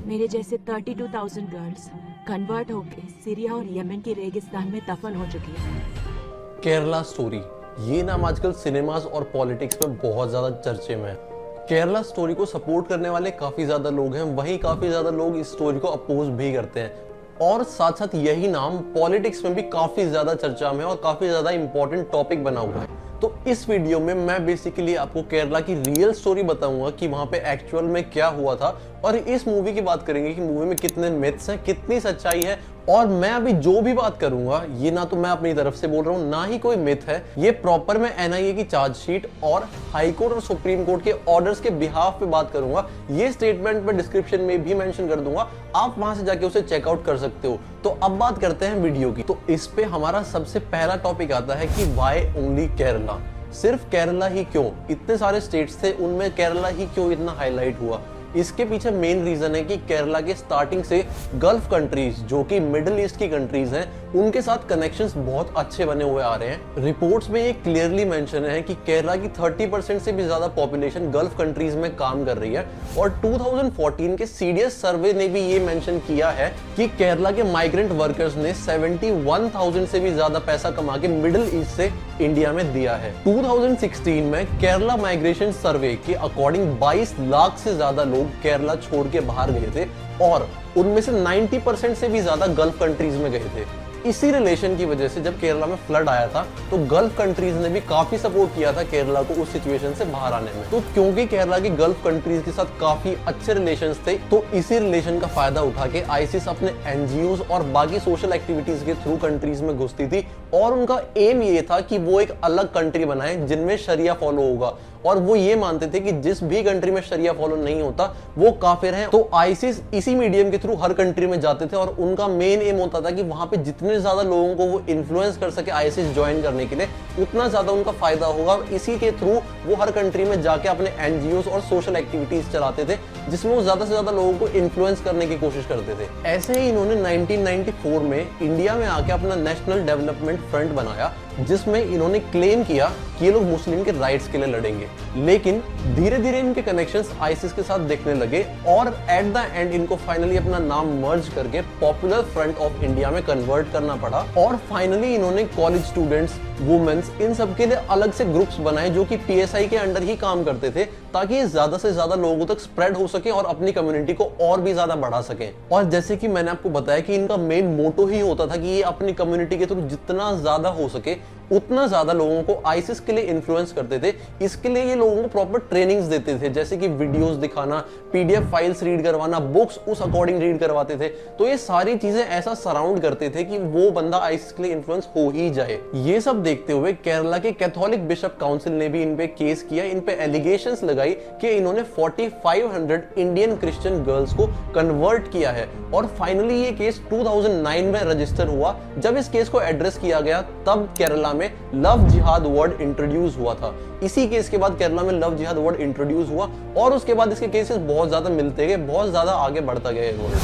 मेरे जैसे 32,000 girls convert होके सीरिया और यमन के रेगिस्तान में दफन हो चुकी है। केरला स्टोरी, ये नाम आजकल सिनेमास और पॉलिटिक्स में बहुत ज्यादा चर्चे में है। केरला स्टोरी को सपोर्ट करने वाले काफी ज्यादा लोग हैं, वहीं काफी ज्यादा लोग इस स्टोरी को अपोज भी करते हैं। और साथ साथ यही नाम पॉलिटिक्स में भी काफी ज्यादा चर्चा में और काफी ज्यादा इंपॉर्टेंट टॉपिक बना हुआ है। तो इस वीडियो में मैं बेसिकली आपको केरला की रियल स्टोरी बताऊंगा कि वहां पे एक्चुअल में क्या हुआ था, और इस मूवी की बात करेंगे कि मूवी में कितने मिथ्स हैं, कितनी सच्चाई है। और मैं अभी जो भी बात करूंगा ये ना तो मैं अपनी तरफ से बोल रहा हूँ, ना ही कोई मिथ है। ये प्रॉपर मैं एनआईए की चार्जशीट और हाई कोर्ट और सुप्रीम कोर्ट के ऑर्डर्स के बिहाफ पे बात करूंगा। ये स्टेटमेंट मैं डिस्क्रिप्शन में भी मेंशन कर दूंगा, आप वहां से जाके उसे चेकआउट कर सकते हो। तो अब बात करते हैं वीडियो की। तो इस पे हमारा सबसे पहला टॉपिक आता है कि वाई ओनली केरला, सिर्फ केरला ही क्यों? इतने सारे स्टेट्स थे, उनमें केरला ही क्यों इतना हाईलाइट हुआ? इसके पीछे मेन रीजन है कि केरला के स्टार्टिंग से गल्फ कंट्रीज, जो कि मिडिल ईस्ट की कंट्रीज हैं, उनके साथ कनेक्शंस बहुत अच्छे बने हुए आ रहे हैं। रिपोर्ट्स में ये क्लियरली मेंशन है कि केरला की 30% से भी ज्यादा पॉपुलेशन गल्फ कंट्रीज में काम कर रही है। और 2014 के सीडीएस सर्वे ने भी ये मेंशन किया है कि केरला के माइग्रेंट वर्कर्स ने 71,000 से भी ज्यादा पैसा कमा के मिडिल ईस्ट से इंडिया में दिया है। 2016 में केरला माइग्रेशन सर्वे के अकॉर्डिंग 22 लाख से ज्यादा लोग केरला छोड़ के बाहर गए थे, और उनमें से 90% से भी ज्यादा गल्फ कंट्रीज में गए थे। इसी रिलेशन की वजह से जब केरला में फ्लड आया था तो गल्फ कंट्रीज ने भी काफी सपोर्ट किया था केरला को उस सिचुएशन से बाहर आने में। तो क्योंकि केरला की गल्फ कंट्रीज के साथ काफी अच्छे रिलेशंस थे, तो इसी रिलेशन का फायदा उठा के आईसिस अपने एनजीओज और बाकी सोशल एक्टिविटीज के थ्रू कंट्रीज में घुसती थी, और उनका एम ये था कि वो एक अलग कंट्री बनाए जिनमें शरिया फॉलो होगा। और वो ये मानते थे कि जिस भी कंट्री में शरिया फॉलो नहीं होता वो काफिर हैं। तो आईसिस इसी मीडियम के थ्रू हर कंट्री में जाते थे, और उनका मेन एम होता था कि वहां पे जितने ज्यादा लोगों को वो इन्फ्लुएंस कर सके आईसिस ज्वाइन करने के लिए, उतना ज्यादा उनका फायदा होगा। इसी के थ्रू वो हर कंट्री में जाके अपने एनजीओ और सोशल एक्टिविटीज चलाते थे, जिसमें वो ज्यादा से ज्यादा लोगों को इन्फ्लुएंस करने की कोशिश करते थे। ऐसे ही इन्होंने 1994 में इंडिया में आके अपना नेशनल डेवलपमेंट फ्रंट बनाया, जिसमें इन्होंने क्लेम किया कि ये लोग मुस्लिम के राइट्स के लिए लड़ेंगे। लेकिन धीरे धीरे इनके कनेक्शंस आईसिस के साथ दिखने लगे, और एट द एंड इनको फाइनली अपना नाम मर्ज करके पॉपुलर फ्रंट ऑफ इंडिया में कन्वर्ट करना पड़ा। और फाइनली इन्होंने कॉलेज स्टूडेंट्स, वुमेन्स, इन सब के लिए अलग से ग्रुप्स बनाए जो कि पीएसआई के अंडर ही काम करते थे, ताकि ये ज्यादा से ज्यादा लोगों तक स्प्रेड हो सके और अपनी कम्युनिटी को और भी ज्यादा बढ़ा सके। और जैसे कि मैंने आपको बताया कि इनका मेन मोटो ही होता था कि ये अपनी कम्युनिटी के थ्रू जितना ज्यादा हो सके उतना ज्यादा लोगों को आईसिस के लिए इन्फ्लुएंस करते थे। इसके लिए ये लोगों को प्रॉपर ट्रेनिंग्स देते थे, जैसे कि वीडियोस दिखाना, पीडीएफ फाइल्स रीड करवाना, बुक्स उस अकॉर्डिंग रीड करवाते थे। तो ये सारी चीजें ऐसा सराउंड करते थे कि वो बंदा आईसिस के लिए इन्फ्लुएंस हो ही जाए। ये सब देखते हुए केरला के कैथोलिक बिशप काउंसिल ने भी इन पे केस किया, इन पे एलिगेशंस लगाई कि इन्होंने 4500 इंडियन क्रिश्चियन गर्ल्स को कन्वर्ट किया है। और फाइनली ये केस 2009 में रजिस्टर हुआ। जब इस केस को एड्रेस किया गया तब केरला में लव जिहाद वर्ड इंट्रोड्यूस हुआ था। इसी केस के बाद केरला में लव जिहाद वर्ड इंट्रोड्यूस हुआ, और उसके बाद इसके केसेस बहुत ज्यादा मिलते गए, बहुत ज्यादा आगे बढ़ता गया ये वर्ड।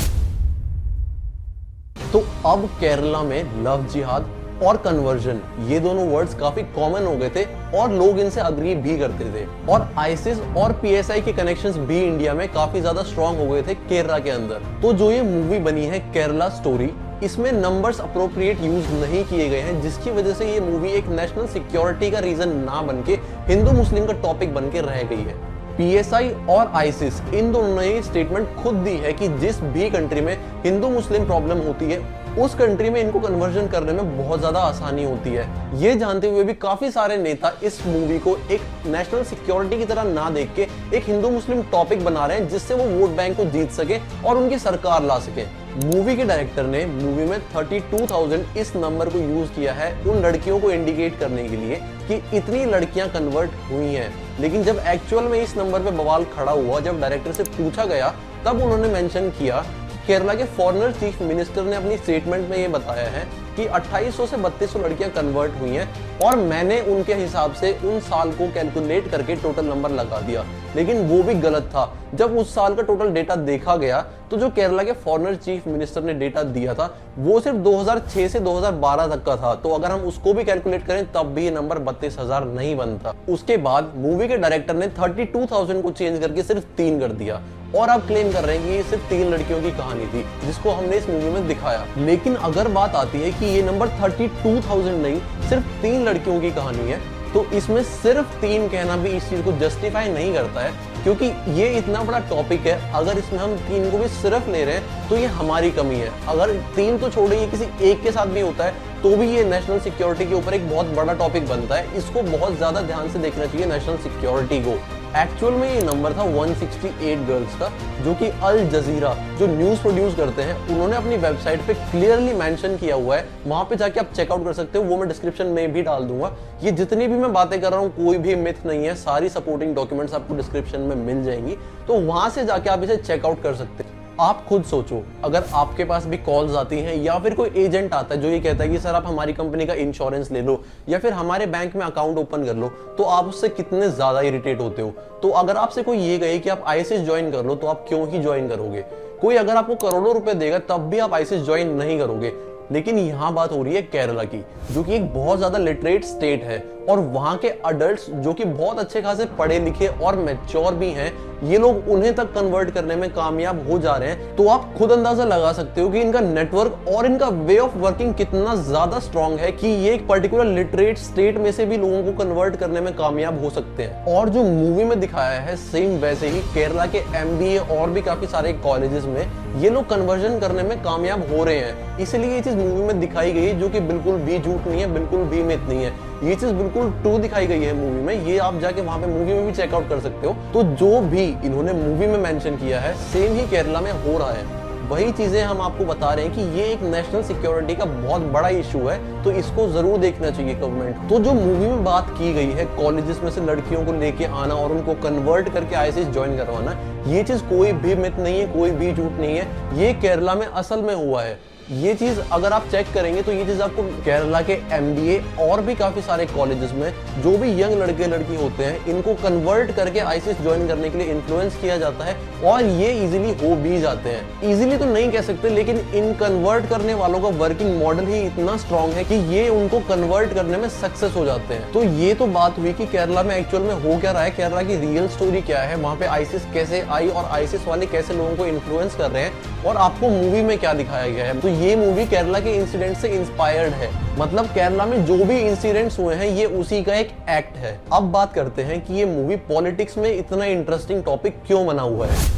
तो अब केरला में लव जिहाद और कन्वर्जन, ये दोनों वर्ड्स काफी कॉमन हो गए थे और लोग इनसे अग्री भी करते थे। और आईसिस और पीएसआई के कनेक्शंस भी इंडिया में काफी ज्यादा स्ट्रांग हो गए थे केरला के अंदर। तो जो ये मूवी बनी है केरला स्टोरी, इसमें नंबर्स अप्रोप्रिएट यूज नहीं किए गए हैं, जिसकी वजह से ये मूवी एक नेशनल सिक्योरिटी का रीजन ना बन के हिंदू मुस्लिम का टॉपिक बन के रह गई है। पीएसआई और आईसिस इन दोनों ने स्टेटमेंट खुद दी है कि जिस भी कंट्री में हिंदू मुस्लिम प्रॉब्लम होती है उस कंट्री में इनको कन्वर्जन करने में बहुत ज्यादा आसानी होती है। ये जानते हुए भी काफी सारे नेता इस मूवी को एक नेशनल सिक्योरिटी की तरह ना देख के एक हिंदू मुस्लिम टॉपिक बना रहे हैं, जिससे वो वोट बैंक को जीत सके और उनकी सरकार ला सके। मूवी के डायरेक्टर ने मूवी में 32,000 इस नंबर को यूज किया है उन लड़कियों को इंडिकेट करने के लिए कि इतनी लड़कियां कन्वर्ट हुई हैं। लेकिन जब एक्चुअल में इस नंबर पे बवाल खड़ा हुआ, जब डायरेक्टर से पूछा गया, तब उन्होंने मेंशन किया कि केरला के फॉरेनर चीफ मिनिस्टर ने अपनी स्टेटमेंट में ये बताया है कि 2800 से 3200 लड़कियां कन्वर्ट हुई हैं, और मैंने उनके हिसाब से उन साल को कैलकुलेट करके टोटल नंबर लगा दिया। लेकिन वो भी गलत था। जब उस साल का टोटल डेटा देखा गया तो जो केरला के फॉरेनर चीफ मिनिस्टर ने डेटा दिया था वो सिर्फ 2006 से 2012 तक का था। तो अगर हम उसको भी कैलकुलेट करें तब भी ये नंबर 32,000 नहीं बनता। उसके बाद मूवी के डायरेक्टर ने 32,000 को चेंज करके सिर्फ 3 कर दिया और आप क्लेम कर रहे हैं कि ये सिर्फ 3 लड़कियों की कहानी थी जिसको हमने इस मूवी में दिखाया। लेकिन अगर बात आती है कि ये नंबर 32,000 नहीं सिर्फ 3 लड़कियों की कहानी है तो इसमें सिर्फ 3 कहना भी इस चीज को जस्टिफाई नहीं करता है, क्योंकि ये इतना बड़ा टॉपिक है। अगर इसमें हम 3 को भी सिर्फ ले रहे हैं तो ये हमारी कमी है। अगर 3 तो छोड़े ये किसी एक के साथ भी होता है तो भी ये नेशनल सिक्योरिटी के ऊपर एक बहुत बड़ा टॉपिक बनता है। इसको बहुत ज्यादा ध्यान से देखना चाहिए नेशनल सिक्योरिटी को। एक्चुअल में ये नंबर था 168 गर्ल्स का, जो कि अल जजीरा जो न्यूज प्रोड्यूस करते हैं उन्होंने अपनी वेबसाइट पे क्लियरली मेंशन किया हुआ है। वहां पे जाके आप चेकआउट कर सकते हो, वो मैं डिस्क्रिप्शन में भी डाल दूंगा। ये जितनी भी मैं बातें कर रहा हूँ कोई भी मिथ नहीं है, सारी सपोर्टिंग डॉक्यूमेंट्स आपको डिस्क्रिप्शन में मिल जाएंगी, तो वहां से जाके आप इसे चेकआउट कर सकते हैं। आप खुद सोचो, अगर आपके पास भी कॉल्स आती हैं या फिर कोई एजेंट आता है जो ये कहता है कि सर आप हमारी कंपनी का इंश्योरेंस ले लो या फिर हमारे बैंक में अकाउंट ओपन कर लो, तो आप उससे कितने ज्यादा इरिटेट होते हो। तो अगर आपसे कोई ये कहे कि आप आईएसआईएस ज्वाइन कर लो तो आप क्यों ही ज्वाइन करोगे। कोई अगर आपको करोड़ों रुपए देगा तब भी आप आईएसआईएस ज्वाइन नहीं करोगे। लेकिन यहाँ बात हो रही है केरला की, जो कि एक बहुत ज्यादा लिटरेट स्टेट है और वहां के अडल्ट्स जो कि बहुत अच्छे खासे पढ़े लिखे और मैच्योर भी हैं, ये लोग उन्हें तक कन्वर्ट करने में कामयाब हो जा रहे हैं। तो आप खुद अंदाजा लगा सकते हो कि इनका नेटवर्क और इनका वे ऑफ वर्किंग कितना ज्यादा स्ट्रांग है कि ये एक पर्टिकुलर लिटरेट स्टेट में से भी लोगों को कन्वर्ट करने में कामयाब हो सकते हैं। और जो मूवी में दिखाया है सेम वैसे ही केरला के एमबीए और भी काफी सारे कॉलेजेस में ये लोग कन्वर्जन करने में कामयाब हो रहे हैं। इसलिए ये चीज मूवी में दिखाई गई है, जो कि बिल्कुल भी झूठ नहीं है, बिल्कुल भी मिथ नहीं है। ये चीज बिल्कुल ट्रू दिखाई गई है मूवी में। ये आप जाके वहां पे मूवी में भी चेकआउट कर सकते हो। तो जो भी इन्होंने मूवी में मेंशन किया है सेम ही केरला में हो रहा है। वही चीजें हम आपको बता रहे हैं कि ये एक नेशनल सिक्योरिटी का बहुत बड़ा इशू है, तो इसको जरूर देखना चाहिए गवर्नमेंट। तो जो मूवी में बात की गई है कॉलेजेस में से लड़कियों को लेके आना और उनको कन्वर्ट करके आईएसआईएस ज्वाइन करवाना, ये चीज कोई भी मिथ नहीं है, कोई भी झूठ नहीं है। ये केरला में असल में हुआ है। ये चीज अगर आप चेक करेंगे तो ये चीज आपको केरला के एमबीए और भी काफी सारे कॉलेजेस में जो भी यंग लड़के लड़की होते हैं इनको कन्वर्ट करके आईएसआईएस ज्वाइन करने के लिए इन्फ्लुएंस किया जाता है और ये इजीली हो भी जाते हैं। इजीली तो नहीं कह सकते, लेकिन इन कन्वर्ट करने वालों का वर्किंग मॉडल ही इतना स्ट्रांग है कि ये उनको कन्वर्ट करने में सक्सेस हो जाते हैं। तो ये तो बात हुई कि केरला में एक्चुअल में हो क्या रहा है, केरला की रियल स्टोरी क्या है, वहां पे आईएसआईएस कैसे आई और आईएसआईएस वाले कैसे लोगों को इन्फ्लुएंस कर रहे हैं और आपको मूवी में क्या दिखाया गया है। तो ये मूवी केरला के इंसिडेंट से इंस्पायर्ड है, मतलब केरला में जो भी इंसिडेंट्स हुए हैं ये उसी का एक एक्ट है। अब बात करते हैं कि ये मूवी पॉलिटिक्स में इतना इंटरेस्टिंग टॉपिक क्यों बना हुआ है।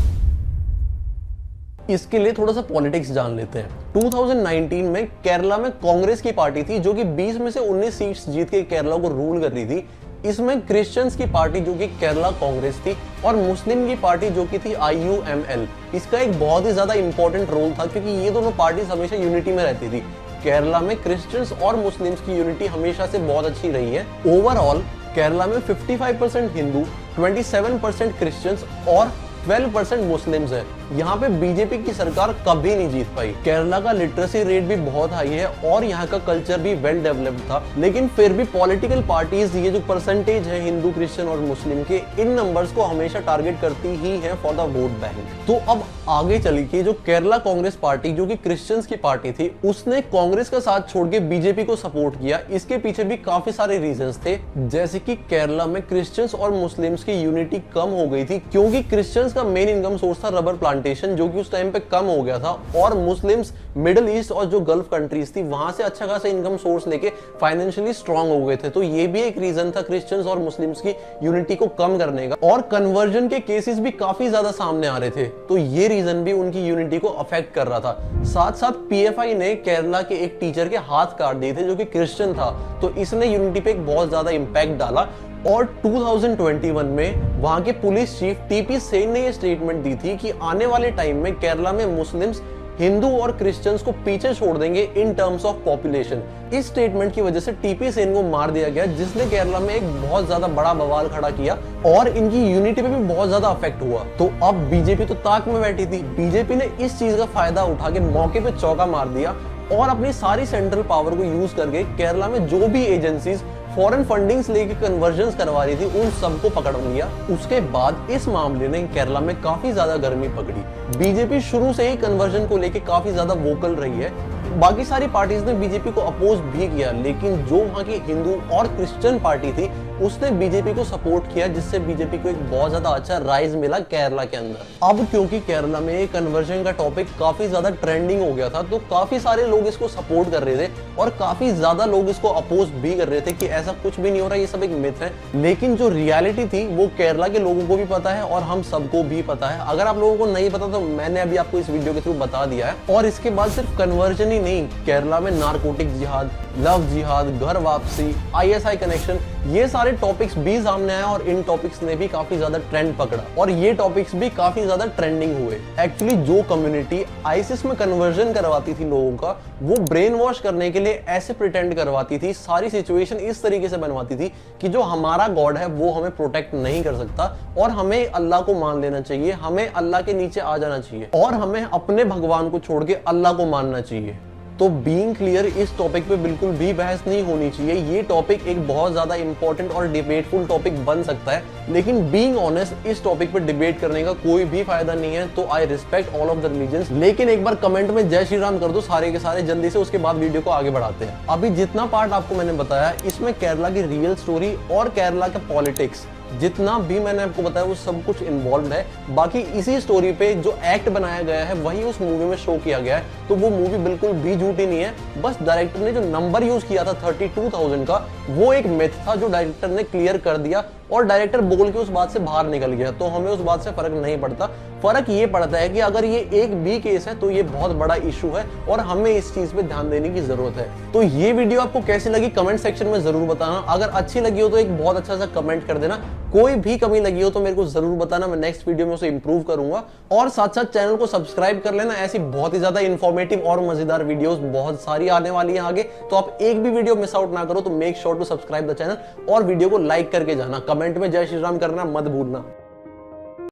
इसके लिए थोड़ा सा पॉलिटिक्स जान लेते हैं। 2019 में केरला में कांग्रेस की पार्टी थी जो कि 20 में से 19 सीट्स जीत के केरला को रूल कर रही थी। इसमें क्रिश्चियंस की पार्टी जो कि केरला कांग्रेस थी और मुस्लिम की पार्टी जो कि थी IUML, इसका एक बहुत ही ज्यादा इंपॉर्टेंट रोल था क्योंकि ये दोनों पार्टीज हमेशा यूनिटी में रहती थी। केरला में क्रिश्चियंस और मुस्लिम्स की यूनिटी हमेशा से बहुत अच्छी रही है। ओवरऑल केरला में 55% हिंदू, 27% क्रिश्चियंस और 12% मुस्लिम्स है। यहाँ पे बीजेपी की सरकार कभी नहीं जीत पाई। केरला का लिटरेसी रेट भी बहुत हाई है और यहाँ का कल्चर भी वेल डेवलप्ड था, लेकिन फिर भी पॉलिटिकल पार्टीज ये जो परसेंटेज है हिंदू, क्रिश्चियन और मुस्लिम के, इन नंबर्स को हमेशा टारगेट करती ही है फॉर द वोट बैंक। तो अब आगे चली कि जो केरला कांग्रेस पार्टी जो कि क्रिश्चियंस की पार्टी थी, उसने कांग्रेस का साथ छोड़ के बीजेपी को सपोर्ट किया। इसके पीछे भी काफी सारे रीजंस थे, जैसे कि केरला में क्रिश्चियंस और मुस्लिम्स की यूनिटी कम हो गई थी क्योंकि क्रिश्चियंस का मेन इनकम सोर्स था रबर प्लांटेशन, जो कि उस टाइम पे कम हो गया था, और मुस्लिम्स मिडिल ईस्ट और जो गल्फ कंट्रीज थी वहां से अच्छा खासा इनकम सोर्स लेके फाइनेंशियली स्ट्रांग हो गए थे। तो ये भी एक रीजन था क्रिश्चियंस और मुस्लिम्स की यूनिटी को कम करने का। और कन्वर्जन के केसेस भी काफी ज्यादा सामने आ रहे थे, तो ये रीजन भी उनकी यूनिटी को अफेक्ट कर रहा था। साथ साथ PFI ने केरला के एक टीचर के हाथ काट दिए थे जो कि क्रिश्चियन था, तो इसने यूनिटी पे एक बहुत ज्यादा इंपैक्ट डाला। और 2021 में वहां के पुलिस चीफ TP सेन ने यह स्टेटमेंट दी थी कि आने वाले टाइम में केरला में मुस्लिम्स हिंदू और क्रिश्चियंस को पीछे छोड़ देंगे इन टर्म्स ऑफ पॉपुलेशन। इस स्टेटमेंट की वजह से TP सेन को मार दिया गया, जिसने केरला में एक बहुत ज्यादा बड़ा बवाल खड़ा किया और इनकी यूनिटी पे भी बहुत ज्यादा अफेक्ट हुआ। तो अब बीजेपी तो ताक में बैठी थी। बीजेपी ने इस चीज का फायदा उठा के मौके पे चौका मार दिया और अपनी सारी सेंट्रल पावर को यूज करके केरला में जो भी एजेंसीज फॉरेन फंडिंग्स लेके कन्वर्जन करवा रही थी उन सबको पकड़ लिया। उसके बाद इस मामले ने केरला में काफी ज्यादा गर्मी पकड़ी। बीजेपी शुरू से ही कन्वर्जन को लेके काफी ज्यादा वोकल रही है। बाकी सारी पार्टीज ने बीजेपी को अपोज भी किया, लेकिन जो वहां की हिंदू और क्रिश्चियन पार्टी थी उसने बीजेपी को सपोर्ट किया, जिससे बीजेपी को एक बहुत ज्यादा अच्छा राइज मिला केरला के अंदर। अब क्योंकि केरला में कन्वर्जन का टॉपिक काफी ज्यादा ट्रेंडिंग हो गया था, तो काफी सारे लोग इसको सपोर्ट कर रहे थे और काफी ज्यादा लोग इसको अपोज भी कर रहे थे कि ऐसा कुछ भी नहीं हो रहा, ये सब एक मिथ है। लेकिन जो रियलिटी थी वो केरला के लोगों को भी पता है और हम सबको भी पता है। अगर आप लोगों को नहीं पता तो मैंने अभी आपको इस वीडियो के थ्रू बता दिया है। और इसके बाद सिर्फ कन्वर्जन ही नहीं, केरला में नारकोटिक जिहाद, लव जिहाद, घर वापसी, ISI कनेक्शन, ये सारे टॉपिक्स भी सामने आए और इन टॉपिक्स ने भी काफी ज्यादा ट्रेंड पकड़ा और ये टॉपिक्स भी काफी ज्यादा ट्रेंडिंग हुए। एक्चुअली जो कम्युनिटी आईसिस में कन्वर्जन करवाती थी लोगों का, वो ब्रेन वॉश करने के लिए ऐसे प्रिटेंड करवाती थी, सारी सिचुएशन इस तरीके से बनवाती थी कि जो हमारा गॉड है वो हमें प्रोटेक्ट नहीं कर सकता और हमें अल्लाह को मान लेना चाहिए, हमें अल्लाह के नीचे आ जाना चाहिए और हमें अपने भगवान को छोड़ के अल्लाह को मानना चाहिए। तो बीइंग क्लियर, इस टॉपिक पे बिल्कुल भी बहस नहीं होनी चाहिए। ये टॉपिक एक बहुत ज्यादा इंपॉर्टेंट और डिबेटफुल टॉपिक बन सकता है, लेकिन बीइंग ऑनेस्ट इस टॉपिक पे डिबेट करने का कोई भी फायदा नहीं है। तो I respect all of the religions, लेकिन एक बार कमेंट में जय श्री राम कर दो सारे के सारे जल्दी से, उसके बाद वीडियो को आगे बढ़ाते हैं। अभी जितना पार्ट आपको मैंने बताया इसमें केरला की रियल स्टोरी और केरला का पॉलिटिक्स जितना भी मैंने आपको बताया वो सब कुछ इन्वॉल्व है। बाकी इसी स्टोरी पे जो एक्ट बनाया गया है वही उस मूवी में शो किया गया है, तो वो मूवी बिल्कुल भी झूठी नहीं है। बस डायरेक्टर ने जो नंबर यूज किया था 32,000 का, वो एक मिथ था जो डायरेक्टर ने क्लियर कर दिया और डायरेक्टर बोल के उस बात से बाहर निकल गया। तो हमें उस बात से फर्क नहीं पड़ता। फर्क ये पड़ता है कि अगर ये एक भी केस है तो ये बहुत बड़ा इशू है और हमें इस चीज पे ध्यान देने की जरूरत है। तो ये वीडियो आपको कैसी लगी कमेंट सेक्शन में जरूर बताना। अगर अच्छी लगी हो तो एक बहुत अच्छा सा कमेंट कर देना। कोई भी कमी लगी हो तो मेरे को जरूर बताना, मैं नेक्स्ट वीडियो में उसे इंप्रूव करूंगा। और साथ साथ चैनल को सब्सक्राइब कर लेना, ऐसी बहुत ही ज्यादा इंफॉर्मेटिव और मजेदार वीडियोस बहुत सारी आने वाली है आगे। तो आप एक भी वीडियो मिस आउट ना करो, तो make sure to subscribe the channel और वीडियो को लाइक करके जाना। कमेंट में जय श्री राम करना मत भूलना।